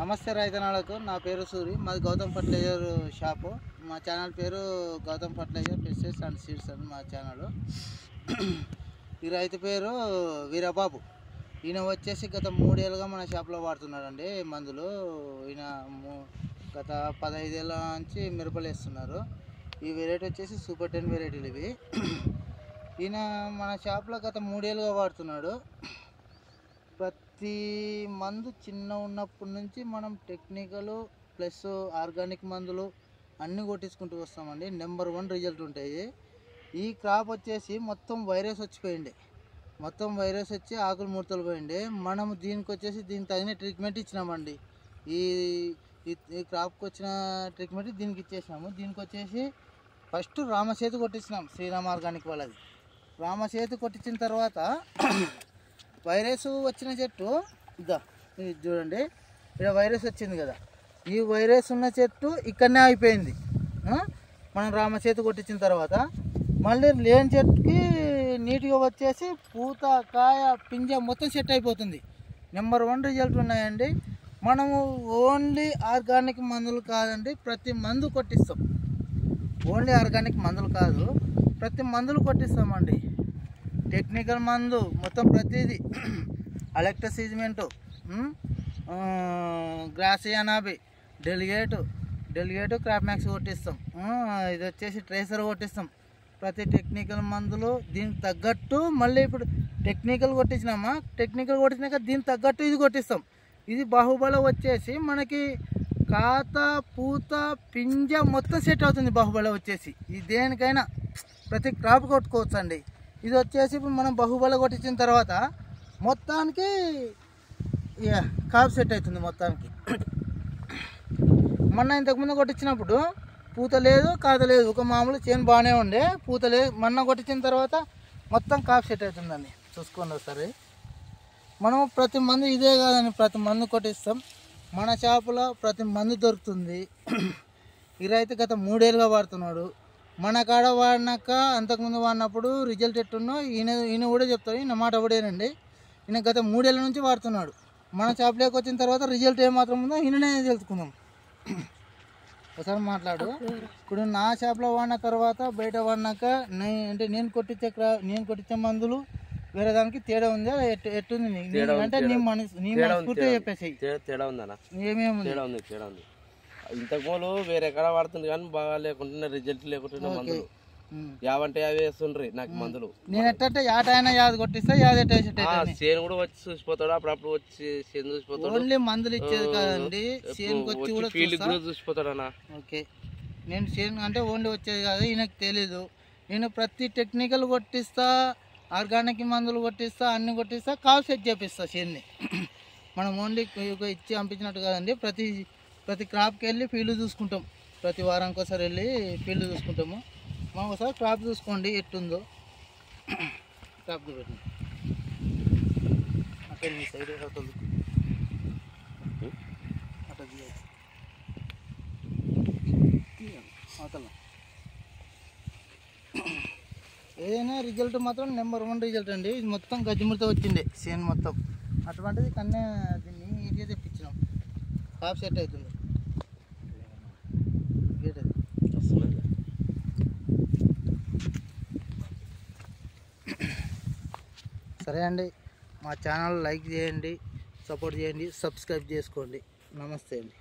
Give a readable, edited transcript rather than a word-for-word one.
నమస్తే రైతనాలకు, నా పేరు సూరి, మాది గౌతమ్ ఫర్టిలైజర్ షాపు. మా ఛానల్ పేరు Gautam fertiliser pesticides and seeds అని మా ఛానల్. ఈ రైతు పేరు వీరబాబు. ఈయన వచ్చేసి గత 3 ఏళ్ళుగా మన షాప్లో వాడుతున్నాడండి మందులు. ఈయన గత 15 ఏళ్ళ నుంచి మిరపలు వేస్తున్నారు. ఈ వెరైటీ వచ్చేసి సూపర్ 10 వెరైటీలు ఇవి. ఈయన మన షాప్లో గత 3 ఏళ్ళుగా వాడుతున్నాడు. ప్రతి మందు చిన్న ఉన్నప్పటి నుంచి మనం టెక్నికల్ ప్లస్ ఆర్గానిక్ మందులు అన్నీ కొట్టించుకుంటూ వస్తామండి. నెంబర్ 1 రిజల్ట్ ఉంటాయి. ఈ క్రాప్ వచ్చేసి మొత్తం వైరస్ వచ్చిపోయింది, మొత్తం వైరస్ వచ్చి ఆకులు ముడతలు పోయింది. మనం దీనికి వచ్చేసి దీనికి తగిన ట్రీట్మెంట్ ఇచ్చినామండి. ఈ క్రాప్కి వచ్చిన ట్రీట్మెంట్ దీనికి ఇచ్చేసినాము. దీనికి వచ్చేసి ఫస్ట్ రామసేతు కొట్టించినాం, శ్రీరామ్ ఆర్గానిక్ వాళ్ళది. రామసేతు కొట్టించిన తర్వాత వైరస్ వచ్చిన చెట్టు ఇదా ఇది చూడండి, ఇక్కడ వైరస్ వచ్చింది కదా, ఈ వైరస్ ఉన్న చెట్టు ఇక్కడనే అయిపోయింది. మనం రామచేతు కొట్టించిన తర్వాత మళ్ళీ లేని చెట్టుకి నీట్గా వచ్చేసి పూత కాయ పింజ మొత్తం సెట్ అయిపోతుంది. నెంబర్ 1 రిజల్ట్ ఉన్నాయండి. మనము ఓన్లీ ఆర్గానిక్ మందులు కాదండి, ప్రతి మందు కొట్టిస్తాం. ఓన్లీ ఆర్గానిక్ మందులు కాదు, ప్రతి మందులు కొట్టిస్తామండి. టెక్నికల్ మందు మొత్తం ప్రతిదీ, అలెక్ట్రసిజ్మెంటు, గ్రాసియానాబి, డెలిగేటు క్రాప్ మ్యాక్స్ కొట్టిస్తాం. ఇది వచ్చేసి ట్రేసర్ కొట్టిస్తాం. ప్రతి టెక్నికల్ మందులు దీనికి తగ్గట్టు మళ్ళీ ఇప్పుడు టెక్నికల్ కొట్టించినామా, టెక్నికల్ కొట్టినాక దీనికి తగ్గట్టు ఇది కొట్టిస్తాం. ఇది బాహుబలి వచ్చేసి మనకి కాత పూత పింజ మొత్తం సెట్ అవుతుంది. బాహుబలి వచ్చేసి ఇది దేనికైనా ప్రతి క్రాప్ కొట్టుకోవచ్చు అండి. ఇది వచ్చేసి ఇప్పుడు మనం బాహుబలి కొట్టించిన తర్వాత మొత్తానికి క్రాప్ సెట్ అవుతుంది మొత్తానికి. మొన్న ఇంతకుముందు కొట్టించినప్పుడు పూత లేదు, కాత లేదు, ఒక మామూలు చేను బాగానే ఉండే, పూత లేదు. మొన్న కొట్టించిన తర్వాత మొత్తం క్రాప్ సెట్ అవుతుందండి. చూసుకోండి ఒకసారి. మనం ప్రతి మందు ఇదే కాదండి, ప్రతి మందు కొట్టిస్తాం. మన షాపులో ప్రతి మందు దొరుకుతుంది. ఈ రైతు గత 3 ఏళ్ళుగా వాడుతున్నాడు. మన కాడ వాడినాక అంతకుముందు వాడినప్పుడు రిజల్ట్ ఎట్టున్నో ఈయన కూడా చెప్తాడు. ఈయన మాట ఒకటేనండి. ఈయన గత 3 ఏళ్ళ నుంచి వాడుతున్నాడు. మన షాప్లోకి వచ్చిన తర్వాత రిజల్ట్ ఏమాత్రం ఉందో ఈయననే తెలుసుకుందాం. ఒకసారి మాట్లాడు. ఇప్పుడు నా షాప్లో వాడిన తర్వాత బయట వాడినాక నేను కొట్టించే మందులు వేరే దానికి తేడా ఉందా, ఎట్టుంది అంటే నీ మనస్ఫూర్తిగా చెప్పేసి తేడా ఉందన్నా? ఏమేమి తేడా ఉంది, తేడా ఉంది. ఇంతకు ముందు వేరే ఎక్కడ వాడుతుంది కానీ బాగా లేకుంటున్నా, రిజల్ట్ లేకుంటున్నా మందులు యావంటే యావి వేస్తుండ్రి నాకు మందులు. నేను ఎట్టంటే యాటైనా యాది కొట్టిస్తా, యాది చేను కూడా వచ్చి చూసిపోతాడు, అప్పుడప్పుడు వచ్చి చేను చూసిపోతాడు. ఓన్లీ మందులు ఇచ్చేది కాదండి, చేనుకి వచ్చి కూడా ఫీల్డ్ కూడా చూసిపోతాడు అన్న. ఓకే, నేను చేను అంటే ఓన్లీ వచ్చేది కాదు, ఈయనకు తెలీదు. నేను ప్రతి టెక్నికల్ కొట్టిస్తా, ఆర్గానిక్ మందులు కొట్టిస్తా, అన్ని కొట్టిస్తా, కాల్ సెట్ చేపిస్తా చేన్ని. మనం ఓన్లీ ఇచ్చి పంపించినట్టు కాదండి, ప్రతి క్రాప్కి వెళ్ళి ఫీల్డ్ చూసుకుంటాం. ప్రతి వారానికి ఒకసారి వెళ్ళి ఫీల్డ్ చూసుకుంటాము. మనం ఒకసారి క్రాప్ చూసుకోండి ఎట్టుందో. క్రాప్ చూపెట్టండి అక్కడ మీ సైడ్ అట్లా అవతల. ఏదైనా రిజల్ట్ మాత్రం నెంబర్ 1 రిజల్ట్ అండి. ఇది మొత్తం గజ్జిముడితో వచ్చింది చేను మొత్తం. అటువంటిది కన్నా దీన్ని నీట్గా తెప్పించినాం. క్రాప్ సెట్ అవుతుంది. సరే అండి, మా ఛానల్ లైక్ చేయండి, సపోర్ట్ చేయండి, సబ్స్క్రైబ్ చేసుకోండి. నమస్తే అండి.